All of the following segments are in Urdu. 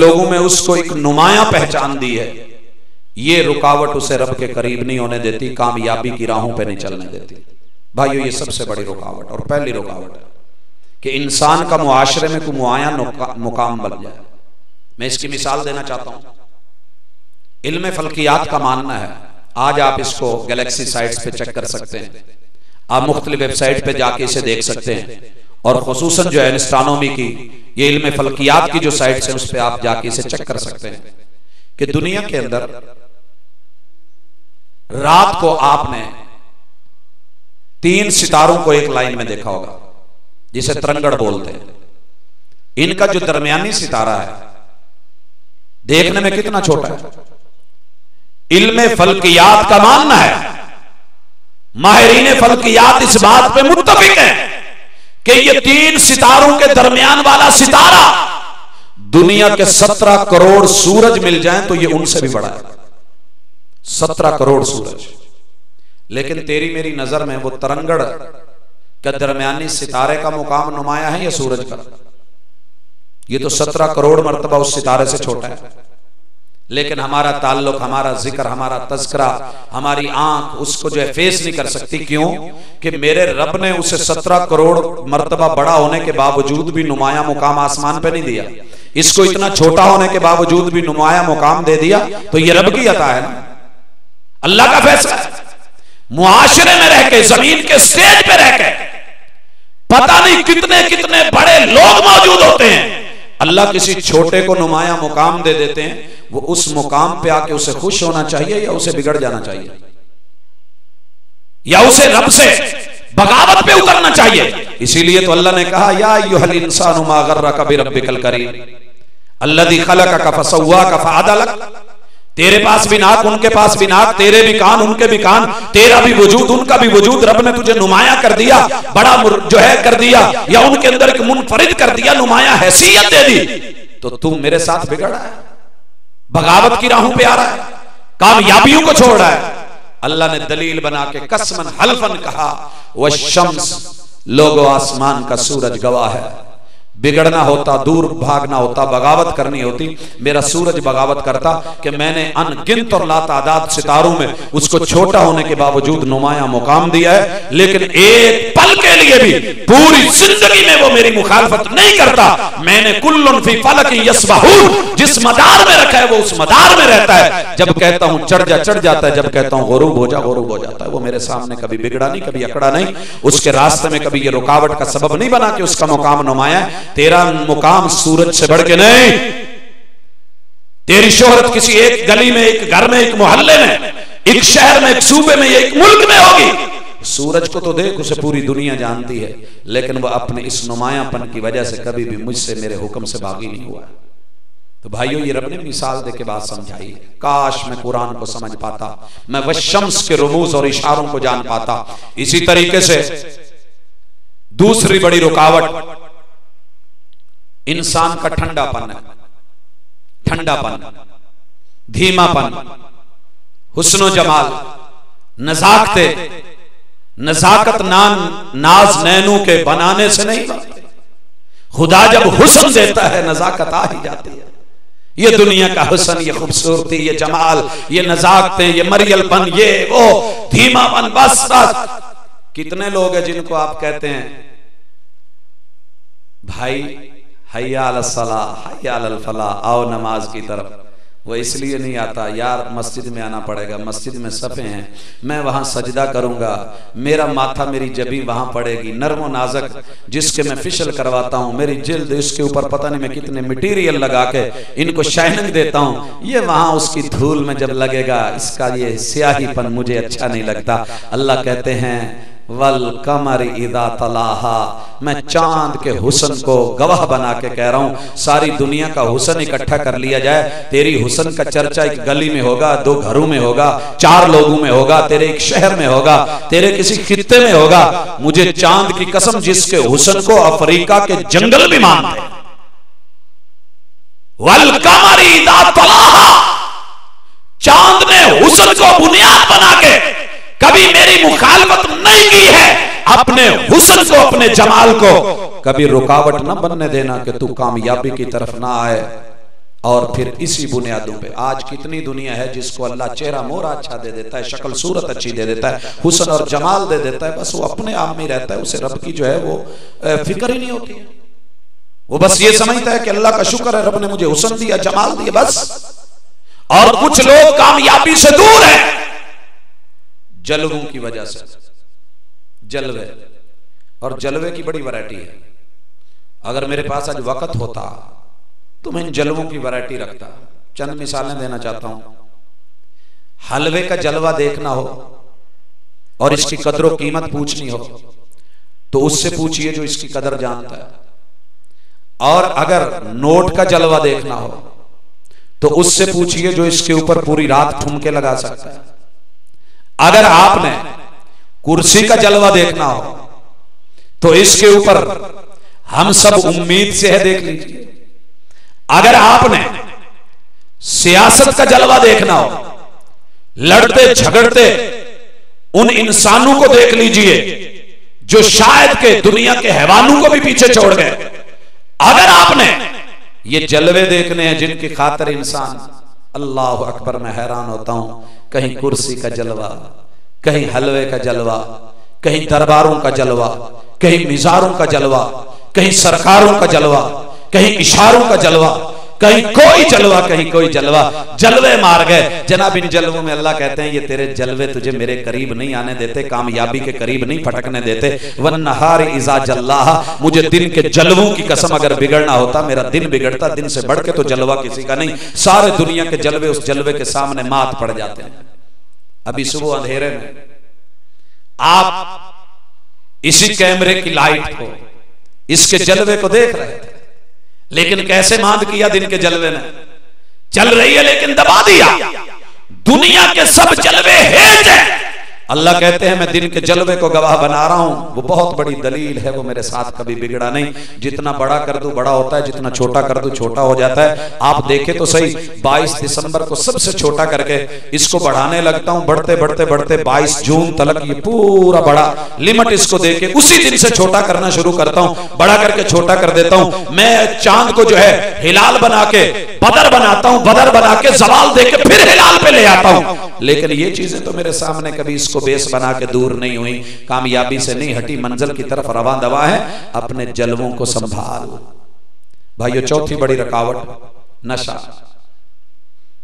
لوگوں میں اس کو ایک نمایاں پہچان دی ہے، یہ رکاوٹ اسے رب کے قریب نہیں ہونے دیتی، کامیابی کی راہوں پہ نہیں چلنے دیتی۔ بھائیو یہ سب سے بڑی رکاوٹ اور پہلی رکاوٹ ہے کہ انسان کا معاشرے میں کوئی معین مقام بن جائے۔ میں اس کی مثال دینا چاہتا ہوں۔ علم فلکیات کا ماننا ہے، آج آپ اس کو گلیکسی سائٹس پہ چیک کر سکتے ہیں، آپ مختلف ویب سائٹ پہ جا کے اسے دیکھ سکتے ہیں، اور خصوصاً جو ہے ایسٹرونومی کی یہ علم فلکیات کی جو سائٹس ہیں اس پہ آپ جا کے اسے چیک کر سکتے ہیں کہ دنیا کے اندر رات کو آپ نے 3 ستاروں کو ایک لائن میں دیکھا ہوگا جسے ترنگڑ بولتے ہیں۔ ان کا جو درمیانی ستارہ ہے دیکھنے میں کتنا چھوٹا ہے۔ علم فلکیات کا ماننا ہے، ماہرین فلکیات اس بات پہ متفق ہیں کہ یہ 3 ستاروں کے درمیان والا ستارہ دنیا کے 17 کروڑ سورج مل جائیں تو یہ ان سے بھی بڑا ہے، 17 کروڑ سورج۔ لیکن تیری میری نظر میں وہ ترنگڑ کا درمیانی ستارے کا مقام نمایاں ہے یا سورج کا؟ یہ تو 17 کروڑ مرتبہ اس ستارے سے چھوٹا ہے۔ لیکن ہمارا تعلق، ہمارا ذکر، ہمارا تذکرہ، ہماری آنکھ اس کو جو ہے فیس نہیں کر سکتی۔ کیوں؟ کہ میرے رب نے اسے 17 کروڑ مرتبہ بڑا ہونے کے باوجود بھی نمایاں مقام آسمان پہ نہیں دیا، اس کو اتنا چھوٹا ہونے کے باوجود بھی نمایاں مقام دے دیا، تو یہ رب کی عطا ہے نا، اللہ کا فیصلہ ہے۔ معاشرے میں رہ کے، زمین کے سٹیج پہ رہ کے پتہ نہیں کتنے کتنے بڑے لوگ موجود ہوتے ہیں، اللہ کسی چھوٹے کو نمایاں مقام دے دیتے ہیں، وہ اس مقام پہ آ کے اسے خوش ہونا چاہیے یا اسے بگڑ جانا چاہیے، یا اسے رب سے بغاوت پہ اترنا چاہیے؟ اسی لیے تو اللہ نے کہا یا ایھا الانسان ما غرک بربک الکریم الذی خلقک فسواک فعدلک۔ تیرے پاس بھی ناک، ان کے پاس بھی ناک، تیرے بھی کان، ان کے بھی کان، تیرا بھی وجود، ان کا بھی وجود، رب نے تجھے نمایاں کر دیا، بڑا جو ہے کر دیا، یا ان کے اندر ایک منفرد کر دیا، نمایاں حیثیت دے دی، تو تم میرے ساتھ بگڑ رہا ہے، بغاوت کی راہوں پہ آ رہا ہے، کامیابیوں کو چھوڑ رہا ہے۔ اللہ نے دلیل بنا کے قسمن حلفن کہا والشمس، لوگو آسمان کا سورج گواہ ہے۔ بگڑنا ہوتا، دور بھاگنا ہوتا، بغاوت کرنی ہوتی، میرا سورج بغاوت کرتا کہ میں نے ان گنت اور لا تعداد ستاروں میں اس کو چھوٹا ہونے کے باوجود نمایاں مقام دیا ہے، لیکن ایک پل کے لیے بھی پوری زندگی میں وہ میری مخالفت نہیں کرتا۔ میں نے کلن فی فلک یسبحون، جس مدار میں رکھا ہے وہ اس مدار میں رہتا ہے، جب کہتا ہوں چڑھ جا چڑھ جاتا ہے، جب کہتا ہوں غروب ہو جا غروب ہو جاتا ہے۔ وہ میرے سامنے کبھی بگڑا نہیں، کبھی اکڑا نہیں، اس کے راستے میں کبھی یہ رکاوٹ کا سبب نہیں بنا کہ اس کا مقام نمایاں ہے۔ تیرا مقام سورج سے بڑھ کے نہیں، تیری شہرت کسی ایک گلی میں، ایک گھر میں، ایک محلے میں، ایک شہر میں، ایک صوبے میں، ایک ملک میں ہوگی۔ سورج کو تو دیکھ، اسے پوری دنیا جانتی ہے، لیکن وہ اپنے اس نمایاں پن کی وجہ سے کبھی بھی مجھ سے، میرے حکم سے باغی نہیں ہوا۔ تو بھائیو یہ رب نے مثال دے کے بات سمجھائی، کاش میں قرآن کو سمجھ پاتا، میں والشمس کے رموز اور اشاروں کو جان پاتا۔ اسی طریقے سے دوسری بڑی رکاوٹ انسان کا ٹھنڈا پن ہے، ٹھنڈا پن، دھیما پن، حسن و جمال، نزاکت ناز نینو کے بنانے سے نہیں، خدا جب حسن دیتا ہے نزاکت آ ہی جاتی ہے۔ یہ دنیا کا حسن، یہ خوبصورتی، یہ جمال، یہ نزاکتیں، یہ مریل پن، یہ وہ دھیما پن، بس بس۔ کتنے لوگ ہیں جن کو آپ کہتے ہیں بھائی حی علی الصلاۃ، حی علی الفلاح، آؤ نماز کی طرف، وہ اس لیے نہیں آتا، یار مسجد میں آنا پڑے گا، مسجد میں صفیں ہیں، میں وہاں سجدہ کروں گا، میرا ماتھا، میری جبین وہاں پڑے گی، نرم و نازک جس کے میں فیشل کرواتا ہوں، میری جلد اس کے اوپر پتہ نہیں میں کتنے میٹیریل لگا کے ان کو شائننگ دیتا ہوں، یہ وہاں اس کی دھول میں جب لگے گا اس کا یہ سیاہی پن مجھے اچھا نہیں لگتا۔ اللہ کہتے ہیں والقمر اذا تلاہا، میں چاند کے حسن کو گواہ بنا کے کہہ رہا ہوں، ساری دنیا کا حسن اکٹھا کر لیا جائے، تیری حسن کا چرچا ایک گلی میں ہوگا، 2 گھروں میں ہوگا، 4 لوگوں میں ہوگا، تیرے ایک شہر میں ہوگا، تیرے کسی خطے میں ہوگا، مجھے چاند کی قسم جس کے حسن کو افریقہ کے جنگل بھی مانتے ہیں۔ والقمر اذا تلاہا، چاند نے حسن کو بنیاد بنا کے کبھی میری مخالفت نہیں کی ہے، اپنے حسن کو، اپنے جمال کو کبھی رکاوٹ نہ بننے دینا کہ تو کامیابی کی طرف نہ آئے۔ اور پھر اسی بنیادوں پہ آج کتنی دنیا ہے جس کو اللہ چہرہ مورا اچھا دے دیتا ہے، شکل صورت اچھی دے دیتا ہے، حسن اور جمال دے دیتا ہے، بس وہ اپنے آپ میں رہتا ہے، اسے رب کی جو ہے وہ فکر ہی نہیں ہوتی ہے، وہ بس یہ سمجھتا ہے کہ اللہ کا شکر ہے رب نے مجھے حسن دیا، جمال دیا، بس۔ اور کچھ لوگ کامیابی سے دور ہیں جلووں کی وجہ سے، جلوے، اور جلوے کی بڑی ورائٹی ہے۔ اگر میرے پاس آج وقت ہوتا تو میں ان جلووں کی ورائٹی رکھتا۔ چند مثالیں دینا چاہتا ہوں۔ حلوے کا جلوہ دیکھنا ہو اور اس کی قدر و قیمت پوچھنی ہو تو اس سے پوچھئے جو اس کی قدر جانتا ہے، اور اگر نوٹ کا جلوہ دیکھنا ہو تو اس سے پوچھئے جو اس کے اوپر پوری رات ٹھمکے لگا سکتا ہے۔ اگر آپ نے کرسی کا جلوہ دیکھنا ہو تو اس کے اوپر ہم سب امید سے ہے، دیکھ لیجئے۔ اگر آپ نے سیاست کا جلوہ دیکھنا ہو، لڑتے جھگڑتے ان انسانوں کو دیکھ لیجئے جو شاید کہ دنیا کے حیوانوں کو بھی پیچھے چھوڑ گئے۔ اگر آپ نے یہ جلوے دیکھنے ہیں جن کی خاطر انسان، اللہ اکبر، میں حیران ہوتا ہوں، کہیں کرسی کا جلوہ، کہیں حلوے کا جلوہ، کہیں درباروں کا جلوہ، کہیں مزاروں کا جلوہ، کہیں سرکاروں کا جلوہ، کہیں اشاروں کا جلوہ، کہیں کوئی جلوہ، کہیں کوئی جلوہ، جلوے مار گئے۔ جناب ان جلووں میں اللہ کہتے ہیں یہ تیرے جلوے تجھے میرے قریب نہیں آنے دیتے، کامیابی کے قریب نہیں پھٹکنے دیتے۔ وَالنَّهَارِ إِذَا جَلَّاهَا، مجھے دن کے جلووں کی قسم اگر بگڑنا ہوتا میرا دن بگڑتا، دن سے بڑھ کے تو جلوہ کسی کا نہیں، سارے دنیا کے جلوے اس جلوے کے سامنے مات پڑ جاتے ہیں۔ ابھی صبح اندھیرے میں آپ اسی کیمرے کی لائٹ کو، اس کے جلوے کو دیکھ رہے تھے، لیکن کیسے ماند کیا دن کے جلوے نے، چل رہی ہے لیکن دبا دیا۔ دنیا کے سب جلوے ہیٹ ہیں، اللہ کہتے ہیں میں دن کے جلوے کو گواہ بنا رہا ہوں، وہ بہت بڑی دلیل ہے، وہ میرے ساتھ کبھی بگڑا نہیں۔ جتنا بڑا کر دوں بڑا ہوتا ہے، جتنا چھوٹا کر دوں چھوٹا ہو جاتا ہے۔ آپ دیکھیں تو صحیح، 22 دسمبر کو سب سے چھوٹا کر کے اس کو بڑھانے لگتا ہوں، بڑھتے بڑھتے بڑھتے 22 جون تلک یہ پورا بڑا لمٹ اس کو دے کے اسی دن سے چھوٹا کرنا شروع کرتا ہوں، بڑا کر کے چھوٹا کر دیتا ہوں۔ میں چاند کو جو ہے ہلال بنا کے بدر بناتا ہوں، بدر بنا کے زوال دے کے پھر ہلال پہ لے آتا ہوں، لیکن یہ چیزیں تو میرے سامنے کبھی اس کو بیس بنا کے دور نہیں ہوئی، کامیابی سے نہیں ہٹی، منزل کی طرف رواں دوا ہے۔ اپنے جلووں کو سنبھال بھائیو۔ چوتھی بڑی رکاوٹ نشہ،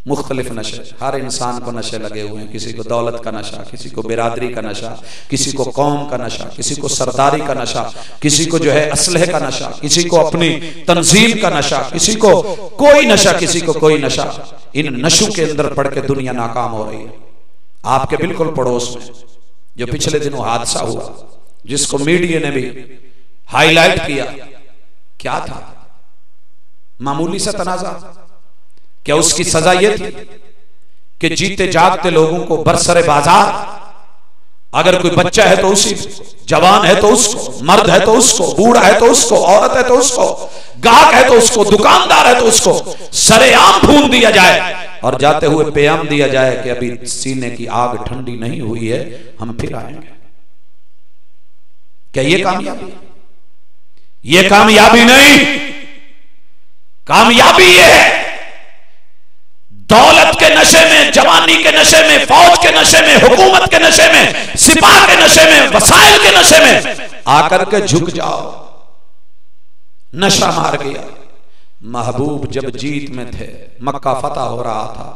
مختلف نشے، ہر انسان کو نشے لگے ہوئے ہیں، کسی کو دولت کا نشہ، کسی کو برادری کا نشہ، کسی کو قوم کا نشہ، کسی کو سرداری کا نشہ، کسی کو جو ہے اسلحے کا نشہ، کسی کو اپنی تنظیم کا نشہ، کسی کو کوئی نشہ، کسی کو کوئی نشہ۔ ان نشوں کے اندر پڑھ کے دنیا ناکام ہو رہی ہے۔ آپ کے بالکل پڑوس میں جو پچھلے دنوں حادثہ ہوا، جس کو میڈیا نے بھی ہائی لائٹ کیا، کیا تھا؟ معمولی سا تنازع؟ کیا اس کی سزا یہ تھی کہ جیتے جاگتے لوگوں کو برسر بازار، اگر کوئی بچہ ہے تو اسی، جوان ہے تو اس کو، مرد ہے تو اس کو، بوڑھا ہے تو اس کو، عورت ہے تو اس کو، گاہک ہے تو اس کو، دکاندار ہے تو اس کو سرے عام پھون دیا جائے اور جاتے ہوئے پیام دیا جائے کہ ابھی سینے کی آگ ٹھنڈی نہیں ہوئی ہے، ہم پھر آئیں گے؟ کیا یہ کامیابی؟ یہ کامیابی نہیں، کامیابی یہ ہے دولت کے نشے میں، جوانی کے نشے میں، فوج کے نشے میں، حکومت کے نشے میں، سپاہ کے نشے میں، وسائل کے نشے میں آ کر کے جھک جاؤ۔ نشہ مار گیا۔ محبوب جب جیت میں تھے، مکہ فتح ہو رہا تھا،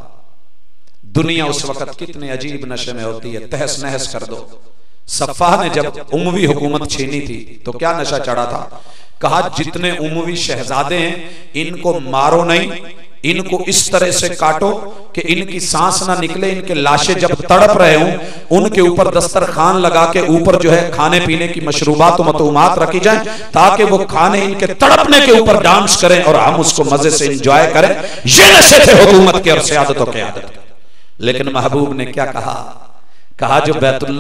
دنیا اس وقت کتنے عجیب نشے میں ہوتی ہے، تہس نہس کر دو۔ صفاہ نے جب اموی حکومت چھینی تھی تو کیا نشہ چڑھا تھا؟ کہا جتنے اموی شہزادے ہیں ان کو مارو نہیں، ان کو اس طرح سے کاٹو کہ ان کی سانس نہ نکلے، ان کے لاشیں جب تڑپ رہے ہوں ان کے اوپر دسترخوان لگا کے اوپر جو ہے کھانے پینے کی مشروبات و مطعومات رکھی جائیں تاکہ وہ کھانے ان کے تڑپنے کے اوپر ڈانس کریں اور ہم اس کو مزے سے انجوائے کریں۔ یہ نشے تھے حکومت کے اور سیادت و قیادت کے۔ لیکن محبوب نے کیا کہا؟ کہا جو بیت اللہ